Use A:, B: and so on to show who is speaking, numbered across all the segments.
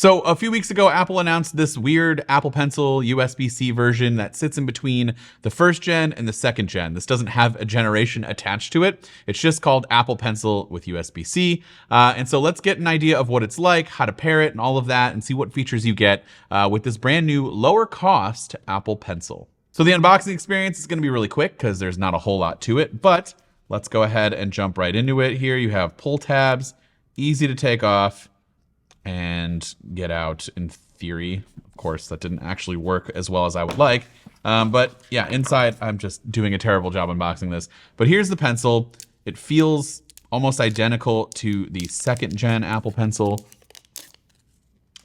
A: So a few weeks ago, Apple announced this weird Apple Pencil USB-C version that sits in between the first gen and the second gen. This doesn't have a generation attached to it. It's just called Apple Pencil with USB-C. And so let's get an idea of what it's like, how to pair it, and all of that, and see what features you get with this brand new lower cost Apple Pencil. So the unboxing experience is going to be really quick because there's not a whole lot to it, but let's go ahead and jump right into it. Here you have pull tabs, easy to take off and get out in theory. Of course, that didn't actually work as well as I would like. But yeah, inside, I'm just doing a terrible job unboxing this. But here's the pencil. It feels almost identical to the second gen Apple Pencil.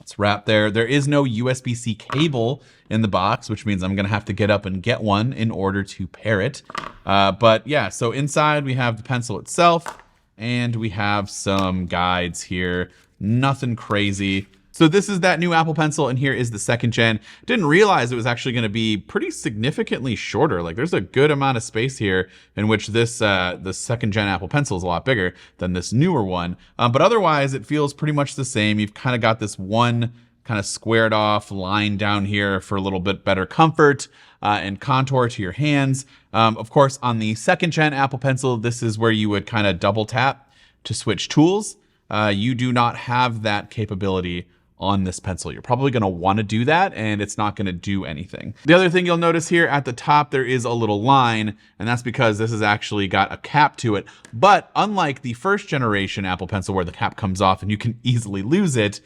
A: It's wrapped there. There is no USB-C cable in the box, which means I'm gonna have to get up and get one in order to pair it. But yeah, so inside we have the pencil itself, and we have some guides here. Nothing crazy. So this is that new Apple Pencil, and here is the second gen. Didn't realize it was actually going to be pretty significantly shorter. Like there's a good amount of space here in which this the second gen Apple Pencil is a lot bigger than this newer one. But otherwise, it feels pretty much the same. You've kind of got this one kind of squared off line down here for a little bit better comfort and contour to your hands. Of course, on the second gen Apple Pencil, this is where you would kind of double tap to switch tools. You do not have that capability on this pencil. You're probably going to want to do that, and it's not going to do anything. The other thing you'll notice here at the top, there is a little line, and that's because this has actually got a cap to it. But unlike the first generation Apple Pencil where the cap comes off and you can easily lose it,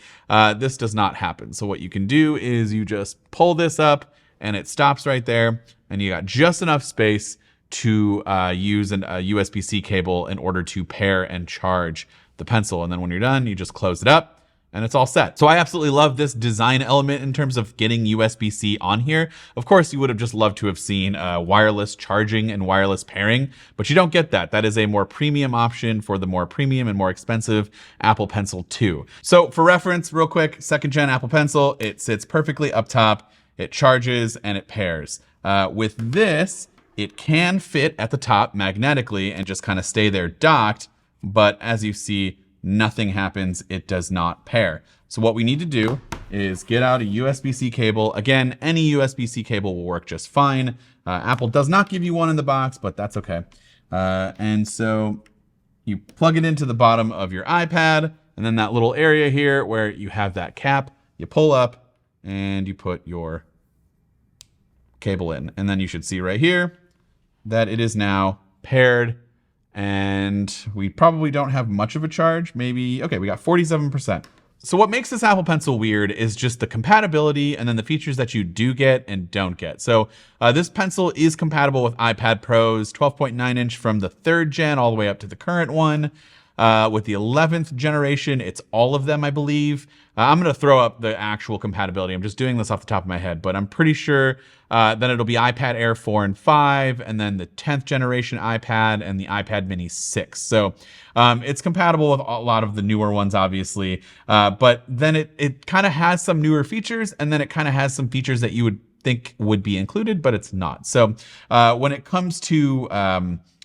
A: this does not happen. So what you can do is you just pull this up and it stops right there, and you got just enough space to use a USB-C cable in order to pair and charge the pencil. And then when you're done, you just close it up and it's all set. So I absolutely love this design element in terms of getting USB-C on here. Of course, you would have just loved to have seen wireless charging and wireless pairing, but you don't get that. That is a more premium option for the more premium and more expensive Apple Pencil 2. So for reference, real quick, second gen Apple Pencil, it sits perfectly up top, it charges and it pairs. With this, it can fit at the top magnetically and just kind of stay there docked. But as you see, nothing happens. It does not pair. So what we need to do is get out a USB-C cable. Again, any USB-C cable will work just fine. Apple does not give you one in the box, but that's okay. And so you plug it into the bottom of your iPad, and then that little area here where you have that cap, you pull up and you put your cable in. And then you should see right here that it is now paired. And we probably don't have much of a charge. Maybe, okay, we got 47%. So what makes this Apple Pencil weird is just the compatibility and then the features that you do get and don't get. So this pencil is compatible with iPad Pros, 12.9 inch from the third gen all the way up to the current one. With the 11th generation, it's all of them, I believe. I'm going to throw up the actual compatibility. I'm just doing this off the top of my head, but I'm pretty sure then it'll be iPad Air 4 and 5, and then the 10th generation iPad and the iPad Mini 6. So it's compatible with a lot of the newer ones, obviously. But then it kind of has some newer features, and then it kind of has some features that you would think would be included, but it's not. So when it comes to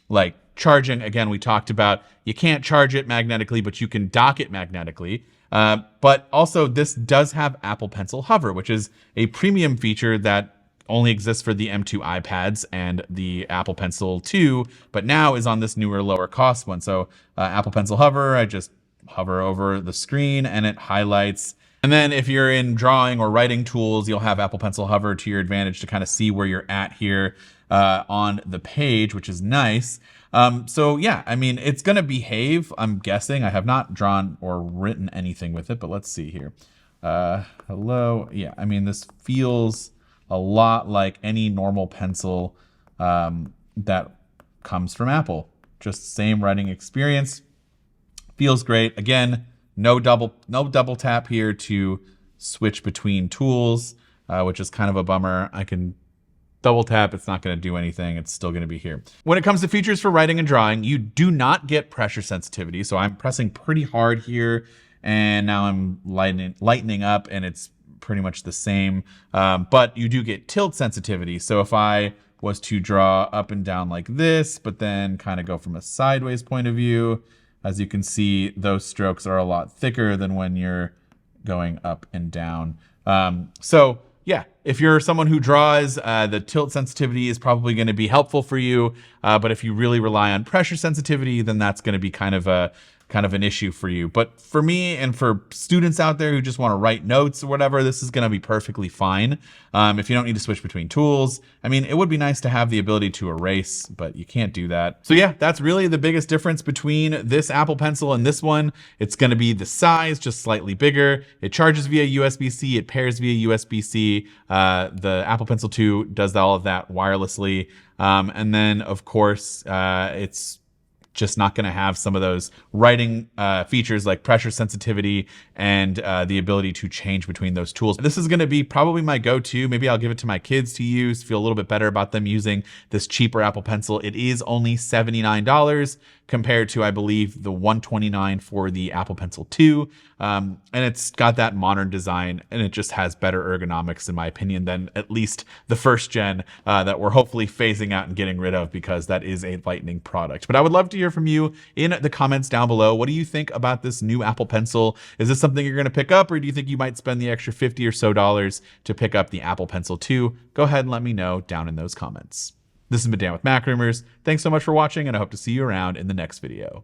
A: like charging, again, we talked about you can't charge it magnetically, but you can dock it magnetically. But also this does have Apple Pencil Hover, which is a premium feature that only exists for the M2 iPads and the Apple Pencil 2, but now is on this newer, lower cost one. So Apple Pencil Hover, I just hover over the screen and it highlights. And then if you're in drawing or writing tools, you'll have Apple Pencil Hover to your advantage to kind of see where you're at here on the page, which is nice. So yeah, I mean, it's going to behave, I'm guessing. I have not drawn or written anything with it, but let's see here. Hello. Yeah, I mean, this feels a lot like any normal pencil that comes from Apple. Just same writing experience. Feels great. Again, no double tap here to switch between tools, which is kind of a bummer. I can double tap, it's not going to do anything. It's still going to be here. When it comes to features for writing and drawing, you do not get pressure sensitivity. So I'm pressing pretty hard here, and now I'm lightening up, and it's pretty much the same. But you do get tilt sensitivity. So if I was to draw up and down like this, but then kind of go from a sideways point of view, as you can see, those strokes are a lot thicker than when you're going up and down. So yeah, if you're someone who draws, the tilt sensitivity is probably going to be helpful for you. But if you really rely on pressure sensitivity, then that's going to be kind of an issue for you. But for me and for students out there who just want to write notes or whatever, this is going to be perfectly fine. If you don't need to switch between tools, I mean, it would be nice to have the ability to erase, but you can't do that. So yeah, that's really the biggest difference between this Apple Pencil and this one. It's going to be the size, just slightly bigger. It charges via USB-C. It pairs via USB-C. The Apple Pencil 2 does all of that wirelessly. And then of course, it's just not going to have some of those writing features like pressure sensitivity and the ability to change between those tools. This is going to be probably my go-to. Maybe I'll give it to my kids to use, feel a little bit better about them using this cheaper Apple Pencil. It is only $79 compared to, I believe, the $129 for the Apple Pencil 2. And it's got that modern design, and it just has better ergonomics, in my opinion, than at least the first gen that we're hopefully phasing out and getting rid of, because that is a Lightning product. But I would love to hear from you in the comments down below. What do you think about this new Apple Pencil? Is this something you're going to pick up, or do you think you might spend the extra $50 or so to pick up the Apple Pencil 2? Go ahead and let me know down in those comments. This has been Dan with MacRumors. Thanks so much for watching, and I hope to see you around in the next video.